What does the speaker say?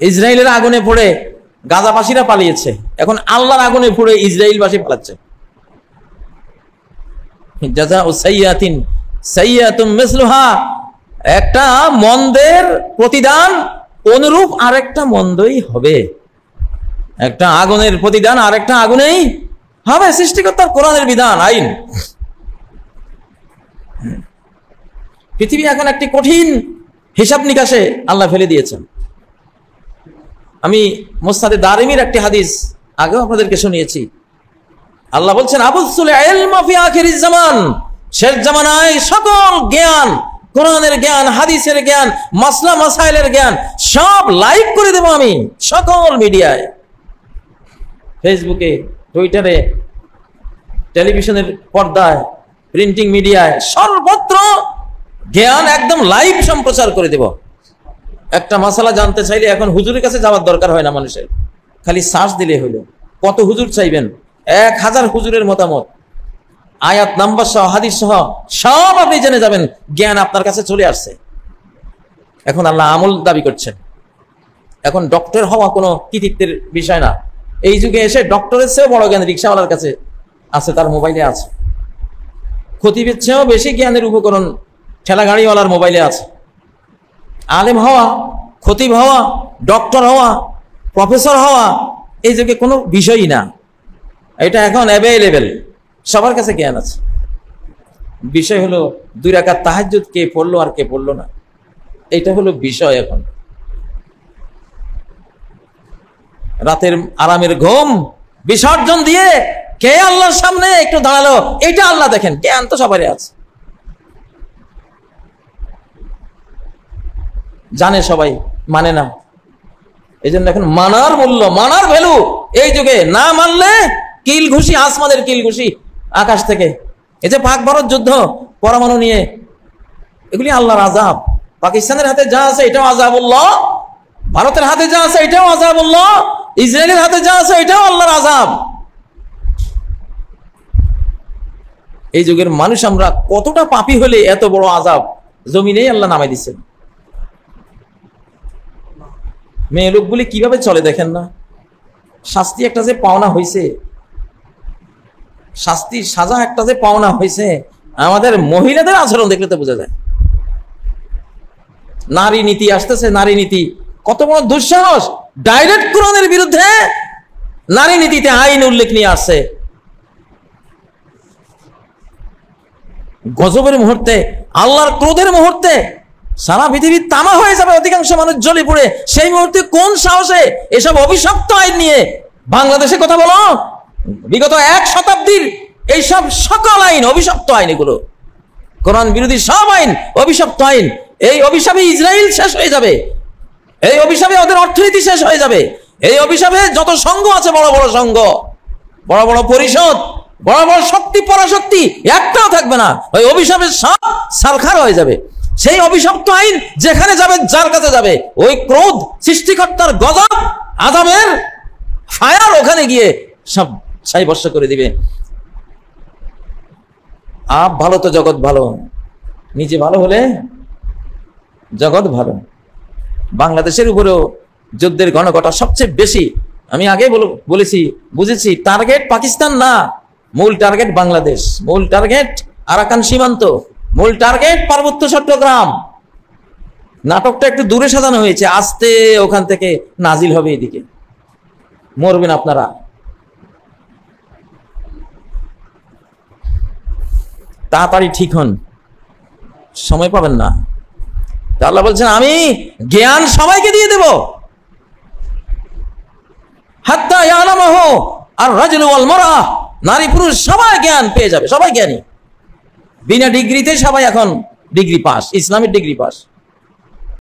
ইসরায়েলের আগুনে পড়ে গাজাবাসীরা পালিয়েছে, এখন আল্লাহর আগুনে পড়ে ইসরায়েলবাসী পালাচ্ছে। জাযাউ সাইয়্যাতিন সাইয়্যাতুম মিসলুহা, একটা মন্দের প্রতিদান অনুরূপ আরেকটা মন্দই হবে। একটা আগুনের প্রতিদান আরেকটা আগুনেই হবে। সৃষ্টিকর্তার কোরআনের বিধান, আইন। পৃথিবী এখন একটি কঠিন হিসাব নিকাশে আল্লাহ ফেলে দিয়েছেন। আমি মুসনাদে দারিমির একটি হাদিস আগেও আপনাদেরকে শুনিয়েছি। আল্লাহ বলছেন, আবুসুল ইলমা ফি আখিরিজ জামান, শেষ জামানায় সকল জ্ঞান, কোরআনের জ্ঞান, হাদিসের জ্ঞান, মাসলা মাসাইলের জ্ঞান সব লাইভ করে দেব আমি সকল মিডিয়ায়, ফেসবুকে, টুইটারে, টেলিভিশনের পর্দায়, প্রিন্টিং মিডিয়ায়, সর্বত্র জ্ঞান একদম লাইভ সম্প্রচার করে দেব। একটা মাসালা জানতে চাইলে এখন হুজুরের কাছে যাওয়ার দরকার হয় না মানুষের, খালি সার্চ দিলে হলো। কত হুজুর চাইবেন? 1000 হুজুরের মতামত, আয়াত নাম্বার সহ, হাদিস সহ সব আপনি জেনে যাবেন। জ্ঞান আপনার কাছে চলে আসছে। এখন আল্লাহ আমল দাবি করছেন। এখন ডক্টর হওয়া কোনো কৃতিত্বের বিষয় না। এই যুগে এসে ডক্টরের চেয়েও বড় জ্ঞান রিক্সাওয়ালার কাছে আছে, তার মোবাইলে আছে। খতিবের চেয়েও বেশি জ্ঞানের উপকরণ ঠেলা গাড়িওয়ালার মোবাইলে আছে। আলেম হওয়া, খতিব হওয়া, ডক্টর হওয়া, প্রফেসর হওয়া এই যুগে কোনো বিষয়ই না। এটা এখন অ্যাভেলেবেল, সবার কাছে জ্ঞান আছে। বিষয় হলো 2 রাকাত তাহাজ্জুদ কে পড়লো আর কে পড়লো না, এটা হলো বিষয়। এখন রাতের আরামের ঘুম বিসর্জন দিয়ে কে আল্লাহর সামনে একটু দাঁড়ালো, এটা আল্লাহ দেখেন। জ্ঞান তো সবারই আছে, জানে সবাই, মানে না। এই জন্য এখন মানার মূল্য, মানার ভ্যালু এই যুগে। না মানলে কিল ঘুষি, আসমানের কিল ঘুষি আকাশ থেকে। এই যে পাক ভারত যুদ্ধ, পরমাণু নিয়ে, এগুলি আল্লাহর আযাব। পাকিস্তানের হাতে যা আছে এটাও আযাবুল্লাহ, ভারতের হাতে যা আছে এটাও আযাবুল্লাহ, ইসরায়েলের হাতে যা আছে এটাও আল্লাহর আযাব। এই যুগের মানুষ আমরা কতটা পাপী হলে এত বড় আযাব জমিনেই আল্লাহ নামাই দিচ্ছেন। মেয়ে লোকগুলি কিভাবে চলে দেখেন না? শাস্তি একটা যে পাওনা হয়েছে, শাস্তি সাজা একটা যে পাওনা হয়েছে, আমাদের মহিলাদের আচরণ দেখলে তো বোঝা যায়। নারী নীতি আসতেছে, নারী নীতি, কত বড় দুঃসাহস! ডাইরেক্ট কোরআনের বিরুদ্ধে নারী নীতিতে আইন উল্লেখ নিয়ে আসছে। গজবের মুহূর্তে, আল্লাহর ক্রোধের মুহূর্তে সারা পৃথিবী তামা হয়ে যাবে, অধিকাংশ মানুষ জ্বলে পড়ে। সেই মুহূর্তে কোন সাহসে এসব অভিশপ্ত আইন নিয়ে বাংলাদেশে কথা বলো? বিগত 1 শতাব্দীর এইসব সকল আইন অভিশপ্ত আইন, এগুলো কোরআন বিরোধী সব আইন অভিশপ্ত আইন। এই অভিশাপে ইসরায়েল শেষ হয়ে যাবে, এই অভিশাপে ওদের অর্থনীতি শেষ হয়ে যাবে, এই অভিশাপে যত সংঘ আছে, বড় বড় সংঘ, বড় বড় পরিষদ, বড় বড় শক্তি পরাশক্তি, একটাও থাকবে না। ওই অভিশাপের সব সারখার হয়ে যাবে। সেই অভিশপ্ত আইন যেখানে যাবে, যার কাছে যাবে, ওই ক্রোধ, সৃষ্টিকর্তার গজব, আযাবের ফায়ার ওখানে গিয়ে সব ছাই বর্ষা করে দিবে। আপ ভালো তো জগৎ ভালো, নিজে ভালো হলে জগৎ ভালো। বাংলাদেশের উপরেও যুদ্ধের ঘনঘটা সবচেয়ে বেশি। আমি আগে বলেছি, বুঝেছি, টার্গেট পাকিস্তান না, মূল টার্গেট বাংলাদেশ, মূল টার্গেট আরাকান সীমান্ত, মূল টার্গেট পার্বত্য চট্টগ্রাম। নাটকটা একটু দূরে সাজানো হয়েছে, আস্তে ওখান থেকে নাজিল হবে এদিকে। মরবেন আপনারা। তাড়াতাড়ি ঠিক হন, সময় পাবেন না। আল্লাহ বলছেন, আমি জ্ঞান সবাইকে দিয়ে দেব। হাত্তা ইয়ালামাহু আর রাজুলু ওয়াল মারআ, নারী পুরুষ সবাই জ্ঞান পেয়ে যাবে, সবাই জ্ঞানী। বিনা ডিগ্রিতে সবাই এখন ডিগ্রি পাস, ইসলামের ডিগ্রি পাস।